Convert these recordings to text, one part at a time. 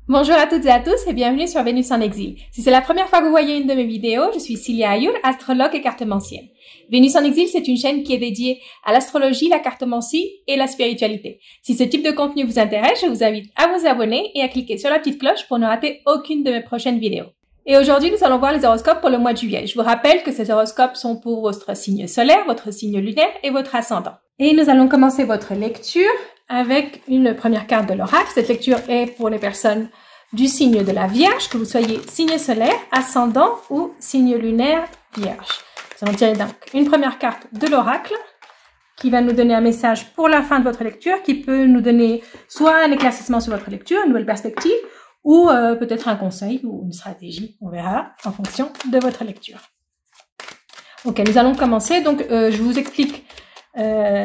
Bonjour à toutes et à tous et bienvenue sur Vénus en exil. Si c'est la première fois que vous voyez une de mes vidéos, je suis Cilia Ayur, astrologue et cartomancienne. Vénus en exil, c'est une chaîne qui est dédiée à l'astrologie, la cartomancie et la spiritualité. Si ce type de contenu vous intéresse, je vous invite à vous abonner et à cliquer sur la petite cloche pour ne rater aucune de mes prochaines vidéos. Et aujourd'hui, nous allons voir les horoscopes pour le mois de juillet. Je vous rappelle que ces horoscopes sont pour votre signe solaire, votre signe lunaire et votre ascendant. Et nous allons commencer votre lecture avec une première carte de l'oracle. Cette lecture est pour les personnes du signe de la Vierge, que vous soyez signe solaire, ascendant ou signe lunaire Vierge. Nous allons tirer donc une première carte de l'oracle qui va nous donner un message pour la fin de votre lecture, qui peut nous donner soit un éclaircissement sur votre lecture, une nouvelle perspective, ou peut-être un conseil ou une stratégie, on verra, en fonction de votre lecture. Ok, nous allons commencer. Donc, je vous explique,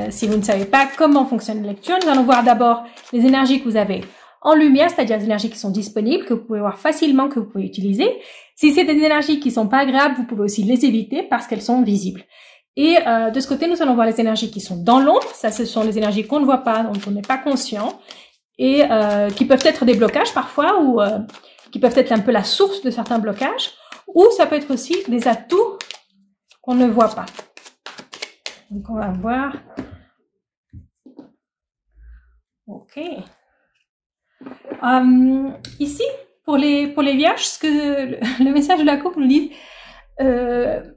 si vous ne savez pas comment fonctionne la lecture, nous allons voir d'abord les énergies que vous avez en lumière, c'est-à-dire les énergies qui sont disponibles, que vous pouvez voir facilement, que vous pouvez utiliser. Si c'est des énergies qui sont pas agréables, vous pouvez aussi les éviter parce qu'elles sont visibles. Et de ce côté, nous allons voir les énergies qui sont dans l'ombre. Ça, ce sont les énergies qu'on ne voit pas, dont on n'est pas conscient, et qui peuvent être des blocages parfois, ou qui peuvent être un peu la source de certains blocages, ou ça peut être aussi des atouts qu'on ne voit pas. Donc, on va voir. Ok. Ici, pour les vierges, ce que le message de la coupe nous dit, c'est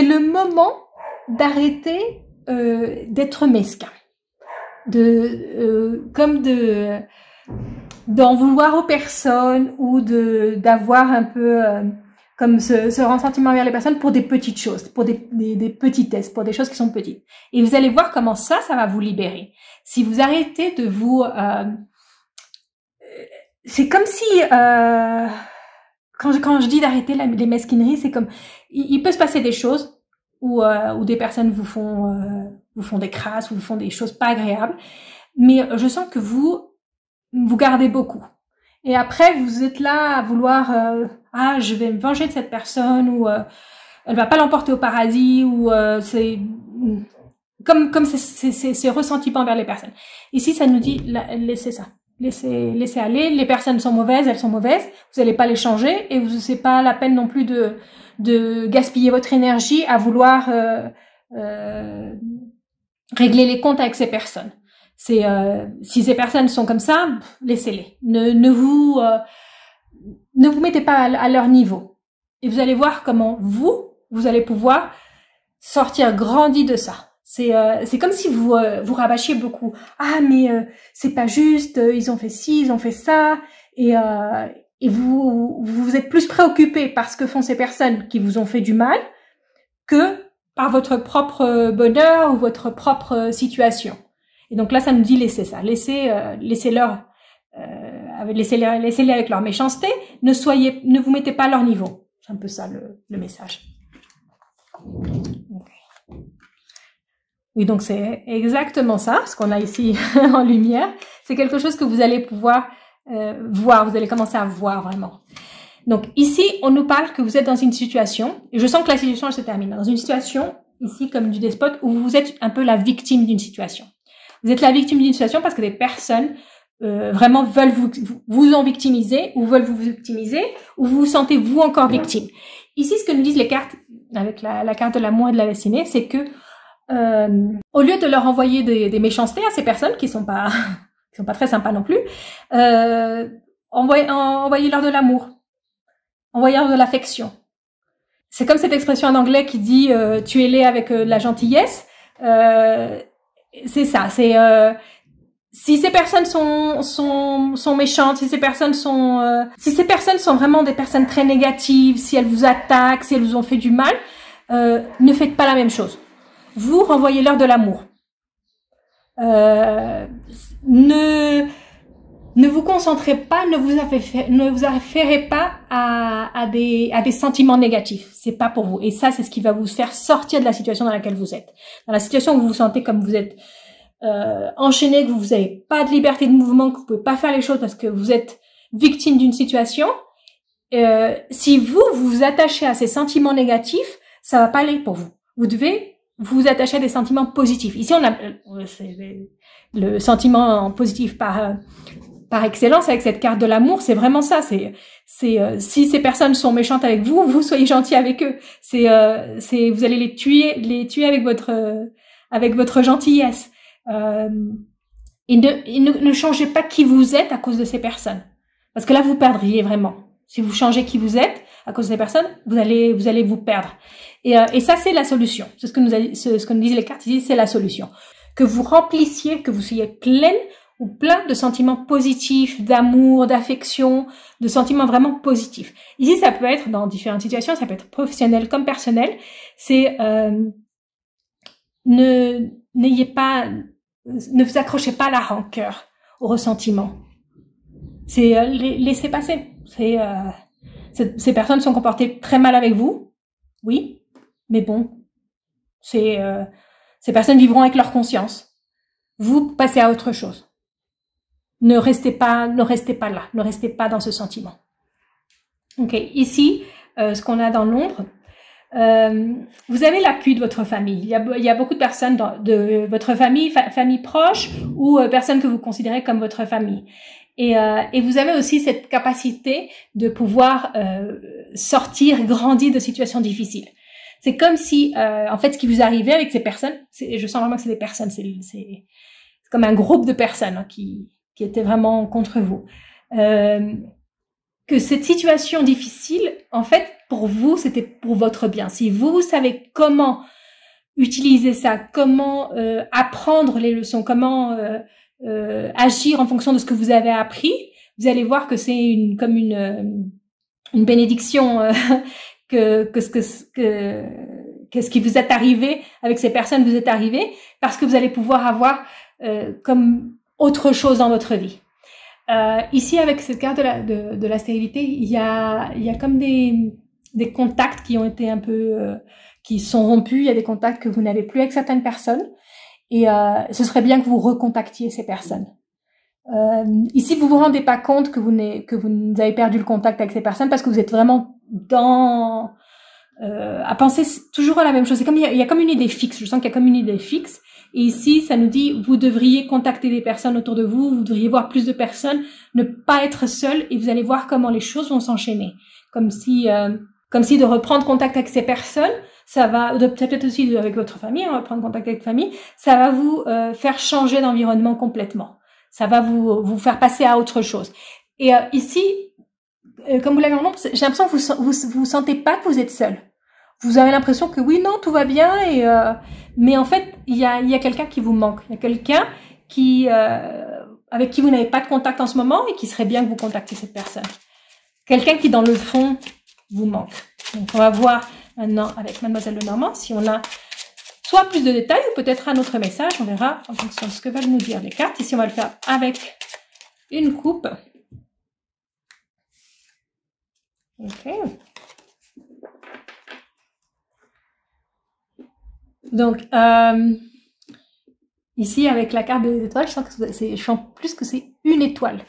le moment d'arrêter d'être mesquin, d'en vouloir aux personnes ou d'avoir un peu comme ce ressentiment vers les personnes pour des petites choses, pour des petitesses, pour des choses qui sont petites. Et vous allez voir comment ça va vous libérer. Si vous arrêtez de vous c'est comme si, quand je dis d'arrêter les mesquineries, c'est comme, il peut se passer des choses où des personnes vous font des crasses, ou vous font des choses pas agréables, mais je sens que vous gardez beaucoup. Et après, vous êtes là à vouloir, je vais me venger de cette personne, ou elle va pas l'emporter au paradis, ou c'est comme c'est ressenti envers les personnes. Ici, ça nous dit, laissez ça. Laissez aller. Les personnes sont mauvaises, elles sont mauvaises. Vous n'allez pas les changer et c'est pas la peine non plus de gaspiller votre énergie à vouloir régler les comptes avec ces personnes. Si ces personnes sont comme ça, laissez-les. Ne vous mettez pas à leur niveau. Et vous allez voir comment vous allez pouvoir sortir grandi de ça. C'est comme si vous rabâchiez beaucoup. Ah, mais c'est pas juste, ils ont fait ci, ils ont fait ça, et vous êtes plus préoccupé par ce que font ces personnes qui vous ont fait du mal que par votre propre bonheur ou votre propre situation. Et donc là, ça nous dit laissez ça, laissez-les avec leur méchanceté, ne vous mettez pas à leur niveau. C'est un peu ça le message. Okay. Oui, donc c'est exactement ça, ce qu'on a ici en lumière. C'est quelque chose que vous allez pouvoir voir, vous allez commencer à voir vraiment. Donc ici, on nous parle que vous êtes dans une situation, et je sens que la situation elle se termine, dans une situation, ici comme du despote, où vous êtes un peu la victime d'une situation. Vous êtes la victime d'une situation parce que des personnes vraiment veulent vous en victimiser, ou veulent vous victimiser, ou vous vous sentez vous encore victime. Ici, ce que nous disent les cartes, avec la carte de l'amour et de la destinée, c'est que au lieu de leur envoyer des méchancetés à ces personnes qui sont pas très sympas non plus, envoyez-leur de l'amour, envoyez-leur de l'affection. C'est comme cette expression en anglais qui dit tuez-les avec de la gentillesse. C'est ça. C'est si ces personnes sont méchantes, si ces personnes sont vraiment des personnes très négatives, si elles vous attaquent, si elles vous ont fait du mal, ne faites pas la même chose. Vous renvoyez-leur de l'amour. Ne vous concentrez pas, ne vous affairez pas à des sentiments négatifs. C'est pas pour vous. Et ça, c'est ce qui va vous faire sortir de la situation dans laquelle vous êtes. Dans la situation où vous vous sentez comme vous êtes enchaîné, que vous n'avez pas de liberté de mouvement, que vous pouvez pas faire les choses parce que vous êtes victime d'une situation. Si vous vous attachez à ces sentiments négatifs, ça va pas aller pour vous. Vous devez vous attachez à des sentiments positifs. Ici, on a le sentiment positif par par excellence avec cette carte de l'amour, c'est vraiment ça. Si ces personnes sont méchantes avec vous, vous soyez gentil avec eux. Vous allez les tuer avec votre gentillesse. Et ne changez pas qui vous êtes à cause de ces personnes, parce que là vous perdriez vraiment. Si vous changez qui vous êtes à cause de ces personnes, vous allez vous perdre. Et ça c'est la solution. C'est ce que nous disent les cartes ici, c'est la solution. Que vous remplissiez, que vous soyez pleine ou plein de sentiments positifs, d'amour, d'affection, de sentiments vraiment positifs. Ici, ça peut être dans différentes situations, ça peut être professionnel comme personnel. C'est ne vous accrochez pas à la rancœur, au ressentiment. C'est laissez passer. Ces personnes sont comportées très mal avec vous, oui, mais bon, ces personnes vivront avec leur conscience. Vous passez à autre chose. Ne restez pas là, ne restez pas dans ce sentiment. Ok, ici, ce qu'on a dans l'ombre, vous avez l'appui de votre famille. Il y a beaucoup de personnes de votre famille, famille proche ou personnes que vous considérez comme votre famille. Et vous avez aussi cette capacité de pouvoir sortir, grandir de situations difficiles. C'est comme si, en fait, ce qui vous arrivait avec ces personnes, je sens vraiment que c'est des personnes, c'est comme un groupe de personnes hein, qui étaient vraiment contre vous. Que cette situation difficile, en fait, pour vous, c'était pour votre bien. Si vous savez comment utiliser ça, comment apprendre les leçons, comment agir en fonction de ce que vous avez appris, vous allez voir que c'est comme une bénédiction que ce qui vous est arrivé avec ces personnes vous est arrivé, parce que vous allez pouvoir avoir comme autre chose dans votre vie. Ici, avec cette carte de la stérilité, il y a comme des contacts qui ont été un peu qui sont rompus. Il y a des contacts que vous n'avez plus avec certaines personnes, et ce serait bien que vous recontactiez ces personnes. Ici, vous vous rendez pas compte que vous avez perdu le contact avec ces personnes parce que vous êtes vraiment à penser toujours à la même chose. C'est comme il y a comme une idée fixe. Je sens qu'il y a comme une idée fixe. Et ici, ça nous dit, vous devriez contacter des personnes autour de vous, vous devriez voir plus de personnes, ne pas être seul, et vous allez voir comment les choses vont s'enchaîner. Comme si de reprendre contact avec ces personnes, ça va, peut-être aussi avec votre famille, reprendre contact avec votre famille, ça va vous faire changer d'environnement complètement. Ça va vous faire passer à autre chose. Et ici, comme vous l'avez en nombre, j'ai l'impression que vous sentez pas que vous êtes seul. Vous avez l'impression que oui, non, tout va bien, mais en fait, il y a quelqu'un qui vous manque. Il y a quelqu'un avec qui vous n'avez pas de contact en ce moment et qui serait bien que vous contactiez cette personne. Quelqu'un qui, dans le fond, vous manque. Donc, on va voir maintenant avec Mademoiselle Lenormand si on a soit plus de détails ou peut-être un autre message. On verra en fonction de ce que veulent nous dire les cartes. Ici, on va le faire avec une coupe. Ok. Donc, ici, avec la carte des étoiles, je sens plus que c'est une étoile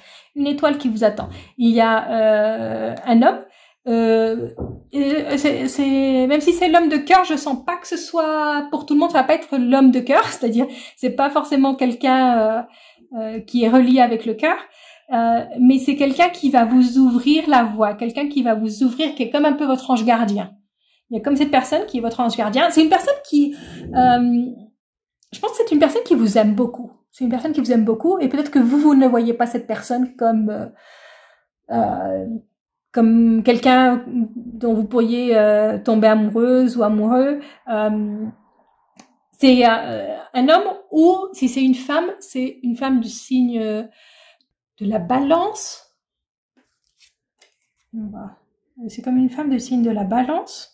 qui vous attend. Il y a un homme, même si c'est l'homme de cœur, je sens pas que ce soit pour tout le monde, ça va pas être l'homme de cœur, c'est-à-dire c'est pas forcément quelqu'un qui est relié avec le cœur, mais c'est quelqu'un qui va vous ouvrir la voie, quelqu'un qui va vous ouvrir, qui est comme un peu votre ange gardien. Il y a comme cette personne qui est votre ange gardien. C'est une personne qui, je pense que c'est une personne qui vous aime beaucoup. C'est une personne qui vous aime beaucoup, et peut-être que vous ne voyez pas cette personne comme quelqu'un dont vous pourriez tomber amoureuse ou amoureux. C'est un homme, ou si c'est une femme du signe de la Balance. C'est comme une femme du signe de la Balance.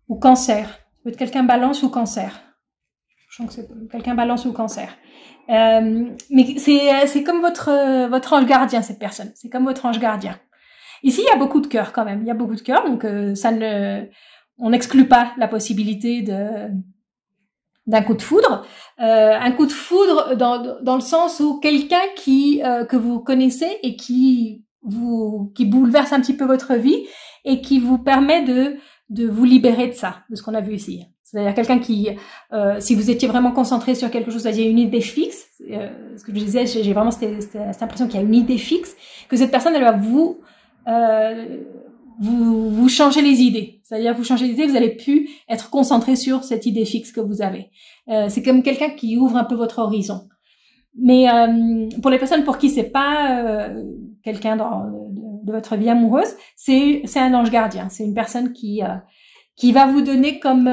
Ou Cancer. Ça peut être quelqu'un Balance ou Cancer. Je sens que c'est quelqu'un Balance ou Cancer. Mais c'est comme votre ange gardien, cette personne. C'est comme votre ange gardien. Ici, il y a beaucoup de cœur quand même. Il y a beaucoup de cœur, donc on n'exclut pas la possibilité d'un coup de foudre. Un coup de foudre dans le sens où quelqu'un que vous connaissez et qui bouleverse un petit peu votre vie et qui vous permet de vous libérer de ça, de ce qu'on a vu ici. C'est-à-dire quelqu'un qui, si vous étiez vraiment concentré sur quelque chose, vous aviez une idée fixe, ce que je disais, j'ai vraiment cette impression qu'il y a une idée fixe, que cette personne, elle va vous changer les idées. C'est-à-dire, vous changez les idées, vous allez plus être concentré sur cette idée fixe que vous avez. C'est comme quelqu'un qui ouvre un peu votre horizon. Mais pour les personnes pour qui c'est pas quelqu'un de votre vie amoureuse, c'est un ange gardien. C'est une personne qui va vous donner comme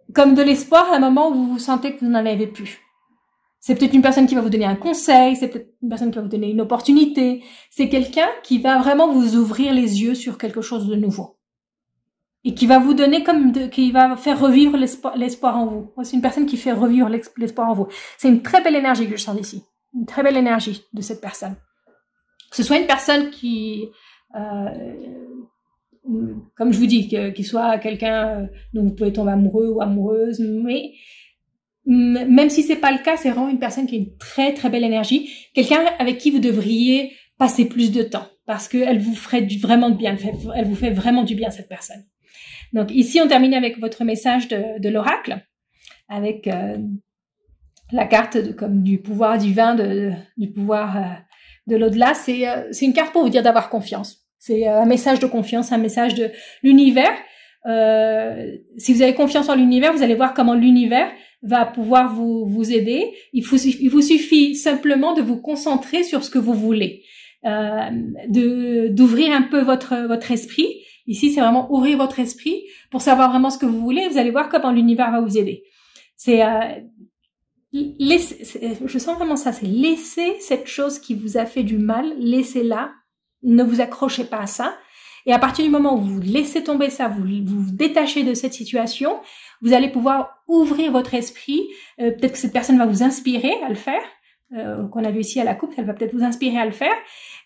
de l'espoir à un moment où vous vous sentez que vous n'en avez plus. C'est peut-être une personne qui va vous donner un conseil, c'est peut-être une personne qui va vous donner une opportunité. C'est quelqu'un qui va vraiment vous ouvrir les yeux sur quelque chose de nouveau. Et qui va vous donner qui va faire revivre l'espoir en vous. C'est une personne qui fait revivre l'espoir en vous. C'est une très belle énergie que je sens d'ici. Une très belle énergie de cette personne. Que ce soit une personne qui, comme je vous dis, qu'il soit quelqu'un dont vous pouvez tomber amoureux ou amoureuse, mais même si c'est pas le cas, c'est vraiment une personne qui a une très très belle énergie, quelqu'un avec qui vous devriez passer plus de temps, parce qu'elle vous ferait vraiment de bien, elle vous fait vraiment du bien, cette personne. Donc ici, on termine avec votre message de l'oracle, avec la carte comme du pouvoir divin, du pouvoir de l'au-delà. C'est une carte pour vous dire d'avoir confiance. C'est un message de confiance, un message de l'univers. Si vous avez confiance en l'univers, vous allez voir comment l'univers va pouvoir vous aider. Il vous suffit simplement de vous concentrer sur ce que vous voulez, d'ouvrir un peu votre esprit. Ici, c'est vraiment ouvrir votre esprit pour savoir vraiment ce que vous voulez. Vous allez voir comment l'univers va vous aider. Je sens vraiment ça, c'est laisser cette chose qui vous a fait du mal, laissez-la, ne vous accrochez pas à ça. Et à partir du moment où vous laissez tomber ça, vous vous détachez de cette situation, vous allez pouvoir ouvrir votre esprit. Peut-être que cette personne va vous inspirer à le faire, qu'on a vu ici à la coupe, elle va peut-être vous inspirer à le faire.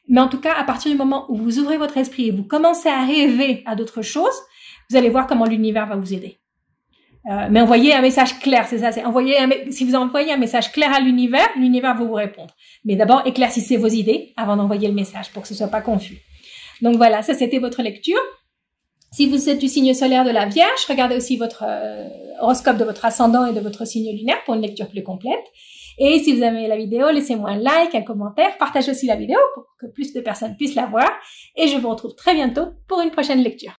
Mais en tout cas, à partir du moment où vous ouvrez votre esprit et vous commencez à rêver à d'autres choses, vous allez voir comment l'univers va vous aider. Mais envoyez un message clair, c'est ça. Si vous envoyez un message clair à l'univers, l'univers va vous répondre. Mais d'abord, éclaircissez vos idées avant d'envoyer le message pour que ce soit pas confus. Donc voilà, ça c'était votre lecture. Si vous êtes du signe solaire de la Vierge, regardez aussi votre horoscope de votre ascendant et de votre signe lunaire pour une lecture plus complète. Et si vous aimez la vidéo, laissez-moi un like, un commentaire, partagez aussi la vidéo pour que plus de personnes puissent la voir. Et je vous retrouve très bientôt pour une prochaine lecture.